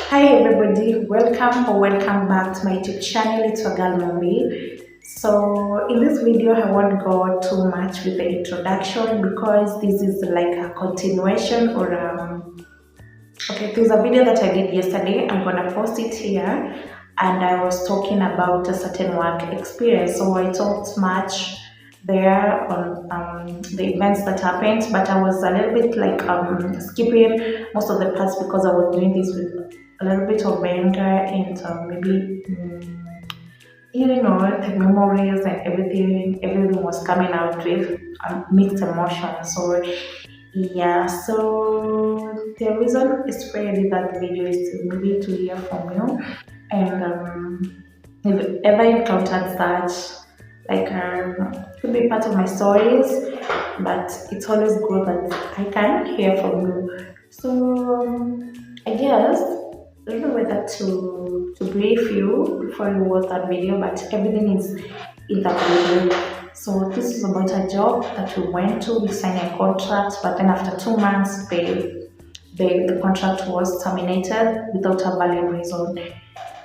Hi everybody, welcome back to my YouTube channel. It's your girl Mombi. So in this video I won't go too much with the introduction because this is like a continuation or okay, there's a video that I did yesterday. I'm gonna post it here, and I was talking about a certain work experience. So I talked much there on the events that happened, but I was a little bit like skipping most of the parts because I was doing this with a little bit of anger and maybe the memories and everything was coming out with mixed emotions. So yeah, so the reason is why I did that video is to maybe to hear from you, and if you ever encountered such, like could be part of my stories, but it's always good that I can hear from you. So I guess I don't know whether to brief you before you watch that video, but everything is in that video. So this is about a job that we went to. We signed a contract, but then after 2 months, the contract was terminated without a valid reason.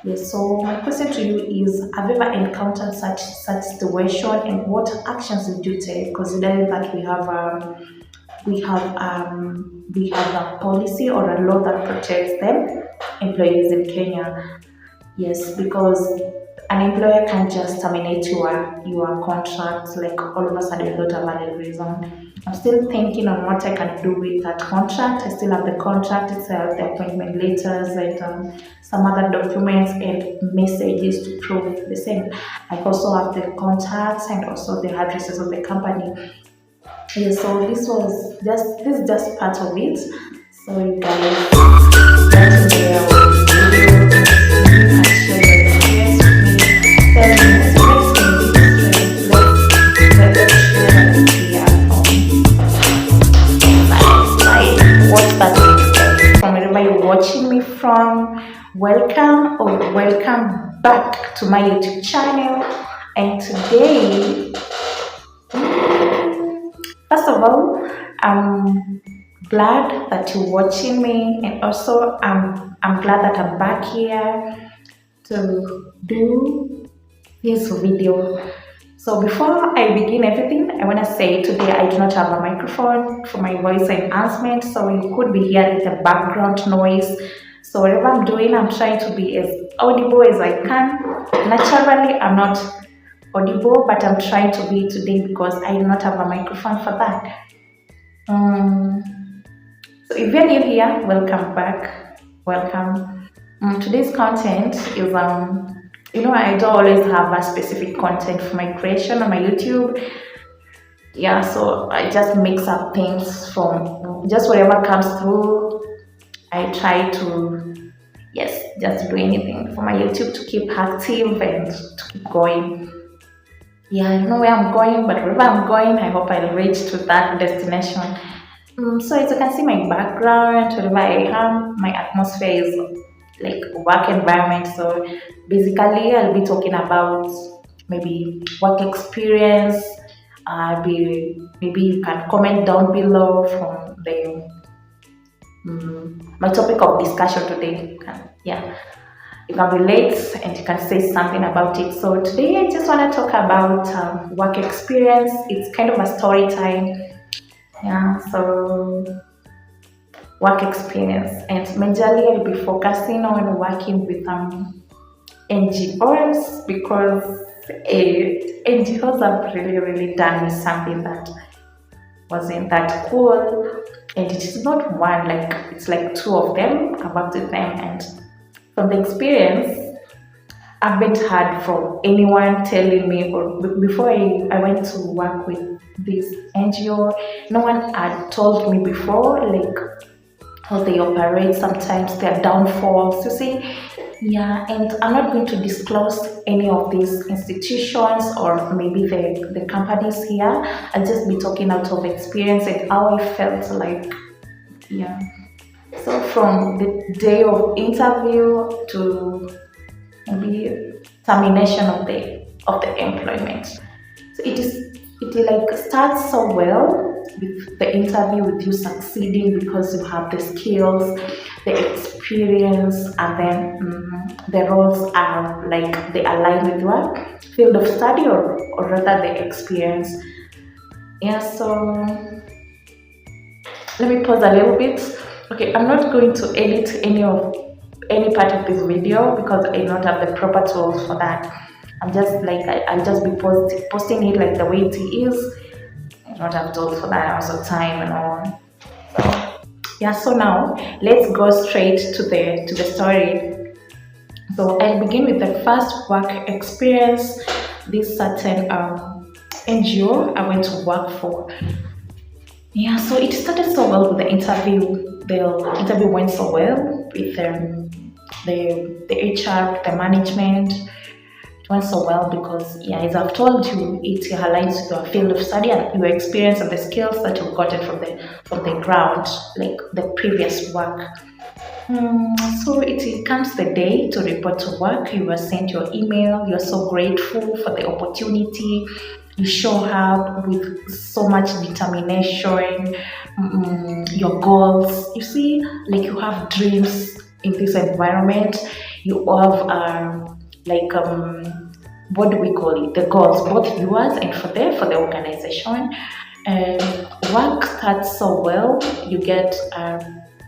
Yes. So my question to you is: have you ever encountered such situation, and what actions did you take? Considering that we have a policy or a law that protects them employees in Kenya. Yes, because an employer can't just terminate your contract like all of a sudden without a valid reason. I'm still thinking on what I can do with that contract. I still have the contract itself, the appointment letters, and some other documents and messages to prove the same. I also have the contacts and also the addresses of the company. Yeah, so this is just part of it. So you guys get to hear what video and share your experience with me. Tell me what's next. Let's share and hear watch that from wherever you're watching me from. Welcome back to my YouTube channel. And today, first of all, I'm glad that you're watching me, and also I'm glad that I'm back here to do this video. So before I begin everything, I want to say today I do not have a microphone for my voice enhancement, so you could be hearing the background noise. So whatever I'm doing, I'm trying to be as audible as I can. Naturally, I'm not audible, but I'm trying to be today because I do not have a microphone for that. So if you're new here, welcome back. Welcome. Today's content is I don't always have a specific content for my creation on my YouTube. Yeah, so I just mix up things from just whatever comes through. I try to just do anything for my YouTube to keep active and to keep going. Yeah, I don't know where I'm going, but wherever I'm going, I hope I'll reach to that destination. So as you can see my background, wherever I am, my atmosphere is like work environment. So basically I'll be talking about maybe work experience. Maybe you can comment down below from the my topic of discussion today. You can relate and you can say something about it. So today I just want to talk about work experience. It's kind of a story time. Yeah, so work experience, and majorly I'll be focusing on working with NGOs because NGOs have really done something that wasn't that cool, and it is not one, like it's like two of them. I've worked with them, and from the experience I haven't heard from anyone telling me, or before I went to work with this NGO, no one had told me before like how they operate, sometimes their downfalls, you see. Yeah, and I'm not going to disclose any of these institutions or maybe the companies here. I'll just be talking out of experience and how I felt like. Yeah, so from the day of interview to maybe termination of the employment. So it is it like starts so well with the interview, with you succeeding because you have the skills, the experience, and then the roles are like they align with your field of study, or rather the experience. Yeah, so let me pause a little bit. Okay, I'm not going to edit any part of this video because I don't have the proper tools for that. I'm just like I'll just be posting it like the way it is. I don't have tools for that, also time and all. So yeah, so now let's go straight to the story. So I'll begin with the first work experience. This certain NGO I went to work for. Yeah, so it started so well with the interview. The interview went so well with the HR, the management. It went so well because, yeah, as I've told you, it aligns with your field of study and your experience and the skills that you've gotten from the ground, like the previous work. So it comes the day to report to work. You were sent your email. You're so grateful for the opportunity. You show up with so much determination, your goals. You see, like you have dreams in this environment. You have what do we call it? The goals, both yours and for the organization. And work starts so well. You get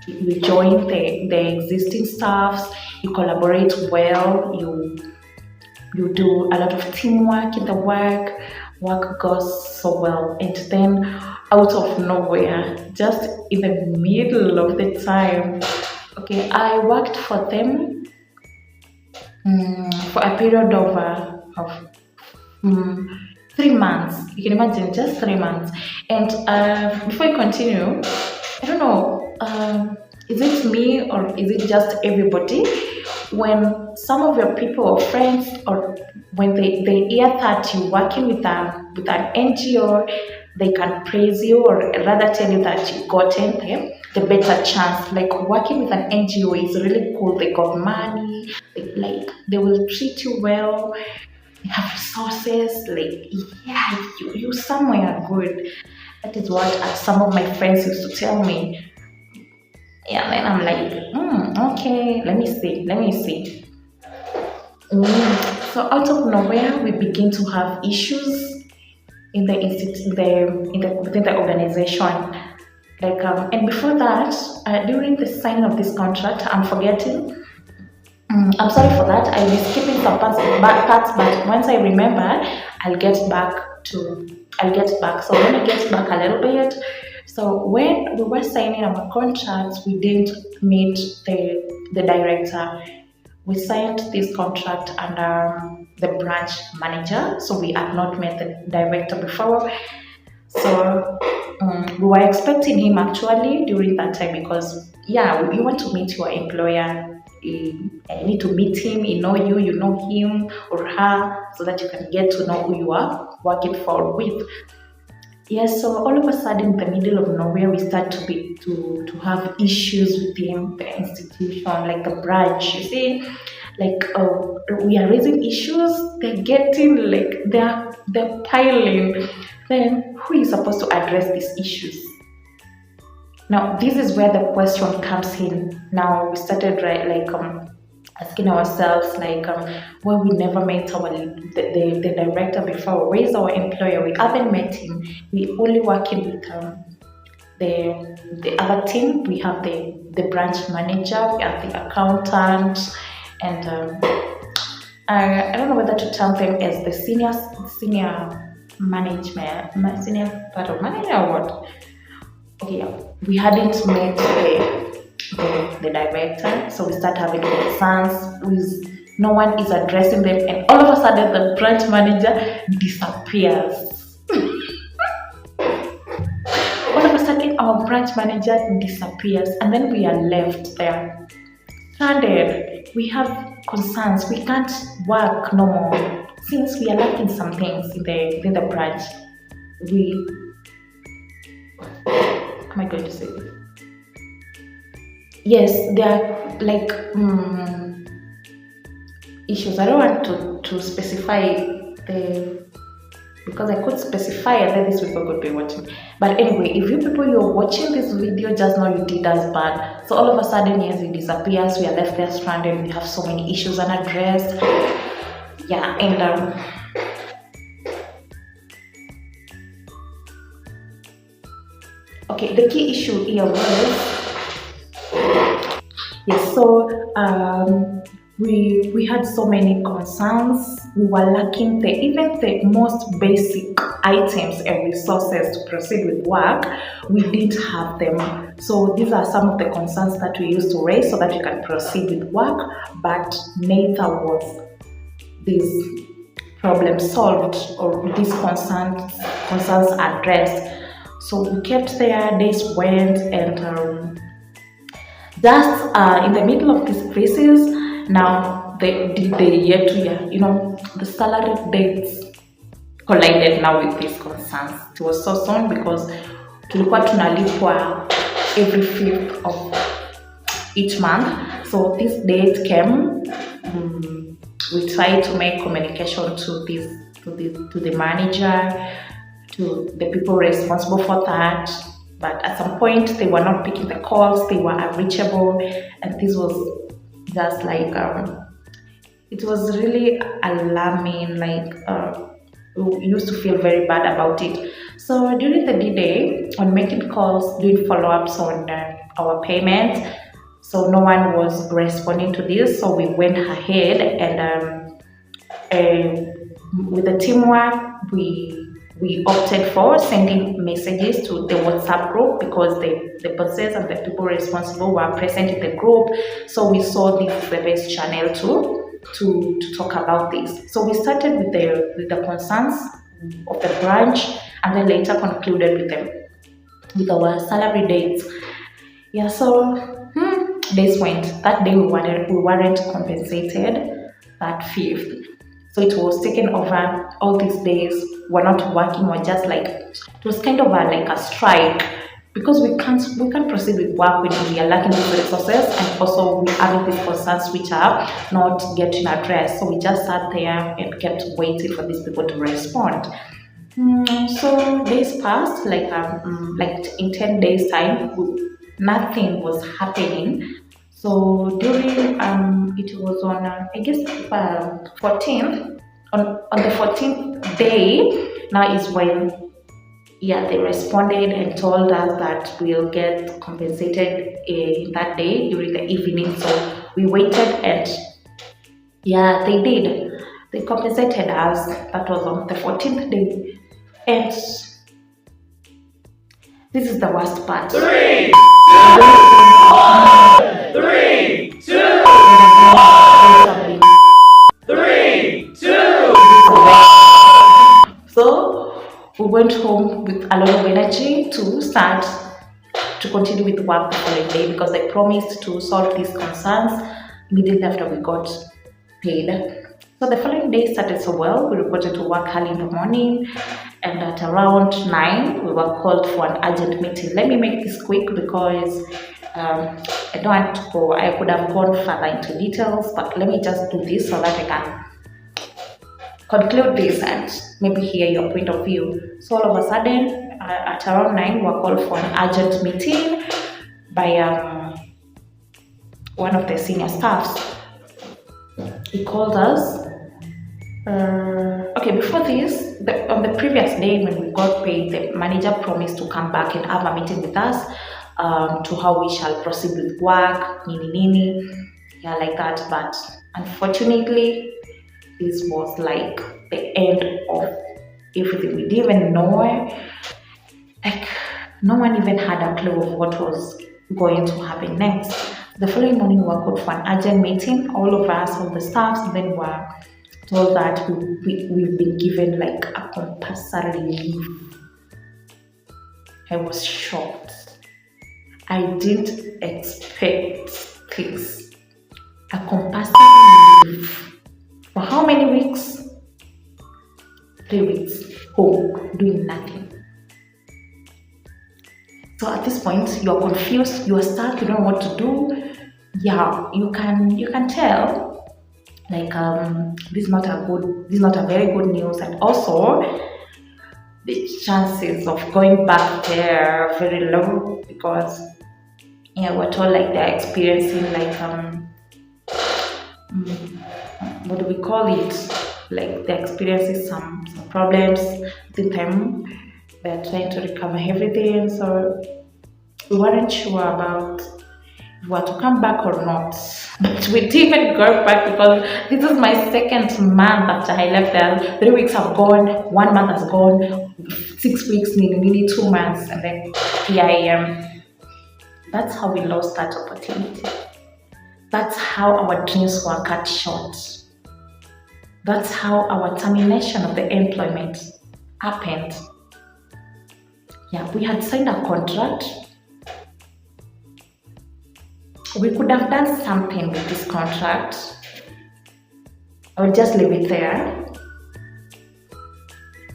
you join the existing staffs. You collaborate well. You do a lot of teamwork in the work. Work goes so well, and then out of nowhere, just in the middle of the time, okay, I worked for them for a period of 3 months. You can imagine, just 3 months. And before I continue, I don't know, is it me or is it just everybody? When some of your people or friends, or when they hear that you're working with an NGO, they can praise you, or rather tell you that you've gotten the better chance. Like working with an NGO is really cool. They got money, they will treat you well, they have resources, like yeah, you somewhere good. That is what some of my friends used to tell me. Yeah, then I'm like, okay, let me see. So out of nowhere, we begin to have issues in the within the organization. Like and before that, during the signing of this contract, I'm forgetting. I'm sorry for that. I'll be skipping some parts, but once I remember, I'll get back. So when I get back a little bit. So when we were signing our contracts, we didn't meet the director. We signed this contract under the branch manager, so we had not met the director before. So we were expecting him actually during that time because, yeah, you want to meet your employer. You need to meet him, you know him or her, so that you can get to know who you are working for with. Yes, so all of a sudden, in the middle of nowhere, we start to have issues within the institution, like the branch. You see, like we are raising issues. They're getting like they're piling. Then who is supposed to address these issues? Now, this is where the question comes in. Now we started asking ourselves well, we never met the director before. Where is our employer? We haven't met him. We only working with the other team. We have the branch manager, we have the accountant, and I don't know whether to tell them as the senior management, senior part of manager or what. Okay, yeah. We hadn't met the director, so we start having concerns with no one is addressing them, and all of a sudden the branch manager disappears. All of a sudden our branch manager disappears, and then we are left there stranded. We have concerns, we can't work no more since we are lacking some things in the branch. Am I going to say this? Yes, there are like issues. I don't want to specify the because I could specify and then these people could be watching. But anyway, if you people you're watching this video, just know you did us bad. So all of a sudden, yes, it disappears. We are left there stranded. We have so many issues unaddressed. Yeah, and okay, the key issue here was, yes, so we had so many concerns. We were lacking even the most basic items and resources to proceed with work. We didn't have them. So these are some of the concerns that we used to raise so that we can proceed with work, but neither was this problem solved or these concerns addressed. So we kept there, days went, and just in the middle of this crisis, now the year to year, the salary dates collided now with these concerns. It was so soon because tulikuwa tunalipwa every 5th of each month. So this date came. We tried to make communication to the manager, to the people responsible for that, but at some point they were not picking the calls. They were unreachable, and this was just like it was really alarming. We used to feel very bad about it. So during the D-Day, on making calls, doing follow-ups on our payments, so no one was responding to this. So we went ahead and with the teamwork, we opted for sending messages to the WhatsApp group because the bosses and the people responsible were present in the group. So we saw this as the best channel to talk about this. So we started with the concerns of the branch, and then later concluded with our salary dates. Yeah, so days went. That day we weren't compensated that 5th. So it was taken over. All these days we're not working, or just like it was kind of like a strike, because we can't proceed with work when we are lacking these resources, and also we have these concerns which are not getting addressed. So we just sat there and kept waiting for these people to respond. So days passed, like in 10 days time, nothing was happening. So during it was on I guess 14th, on the 14th day, now is when they responded and told us that we'll get compensated in that day during the evening. So we waited, and they did. They compensated us. That was on the 14th day, and this is the worst part. 3, 2, 3, 2. So we went home with a lot of energy to start to continue with work the following day, because they promised to solve these concerns immediately after we got paid. So the following day started so well. We reported to work early in the morning, and at around 9 we were called for an urgent meeting. Let me make this quick because I don't want to go. I could have gone further into details, but let me just do this so that I can conclude this and maybe hear your point of view. So all of a sudden, at around 9, we were called for an urgent meeting by one of the senior staffs. He called us. Okay, before this, on the previous day when we got paid, the manager promised to come back and have a meeting with us to how we shall proceed with work, like that. But unfortunately, this was like the end of everything. We didn't even know. Like, no one even had a clue of what was going to happen next. The following morning, we were called for an urgent meeting. All of us, all the staffs, then were told that we've been given like a compulsory leave. I was shocked. I didn't expect this. A compulsory leave. For how many weeks? 3 weeks. Home, doing nothing. So at this point, you're confused, you're stuck, you don't know what to do. Yeah, you can tell, like this is not a very good news. And also, the chances of going back there are very low because yeah, we're told like they're experiencing like what do we call it? Like they're experiencing some problems with them. They're trying to recover everything, so we weren't sure about if we were to come back or not. But we didn't go back because this is my second month after I left there. 3 weeks have gone, 1 month has gone, 6 weeks, nearly 2 months, and then here I am. That's how we lost that opportunity. That's how our dreams were cut short. That's how our termination of the employment happened. Yeah, we had signed a contract. We could have done something with this contract. I will just leave it there.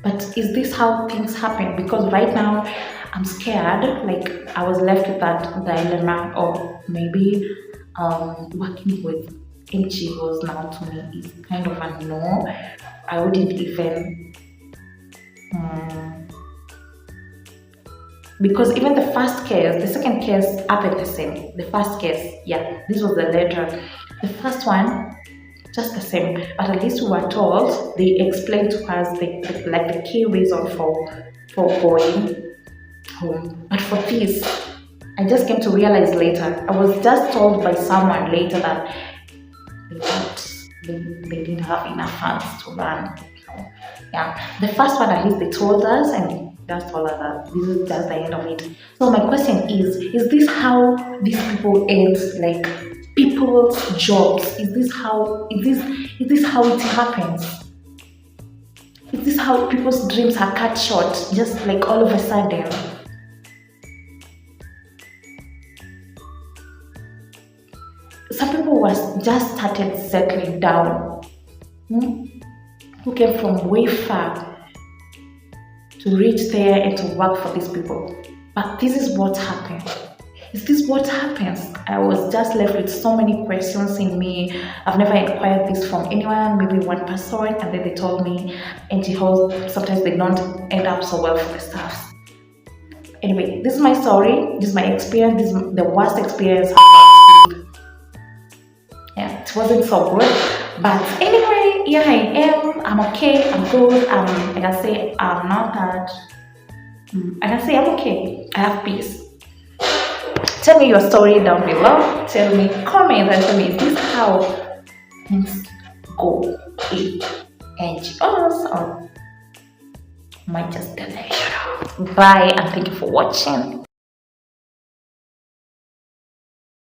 But is this how things happen? Because right now I'm scared. Like I was left with that dilemma, or maybe working with NGOs now to me is kind of a no. I wouldn't even. Because even the first case, the second case happened the same. The first case, yeah, this was the letter. The first one, just the same. But at least we were told, they explained to us the key reason for going home. But for this, I just came to realize later. I was just told by someone later that they didn't have enough funds to run. So, yeah, the first one at least they told us, and just told us that this is just the end of it. So my question is this how these people end like people's jobs? Is this how it happens? Is this how people's dreams are cut short just like all of a sudden? Some people was just started settling down, who came from way far to reach there and to work for these people. But this is what happened. Is this what happens? I was just left with so many questions in me. I've never inquired this from anyone, maybe one person, and then they told me NGOs sometimes they don't end up so well for the staff. Anyway, this is my story, this is my experience, this is the worst experience I've had. Yeah, it wasn't so good. But anyway, here I am. I'm okay. I'm good. I can say I'm not that. I can say I'm okay. I have peace. Tell me your story down below. Tell me, comment and tell me, is this how things go in NGOs or am I just delusional? Bye and thank you for watching.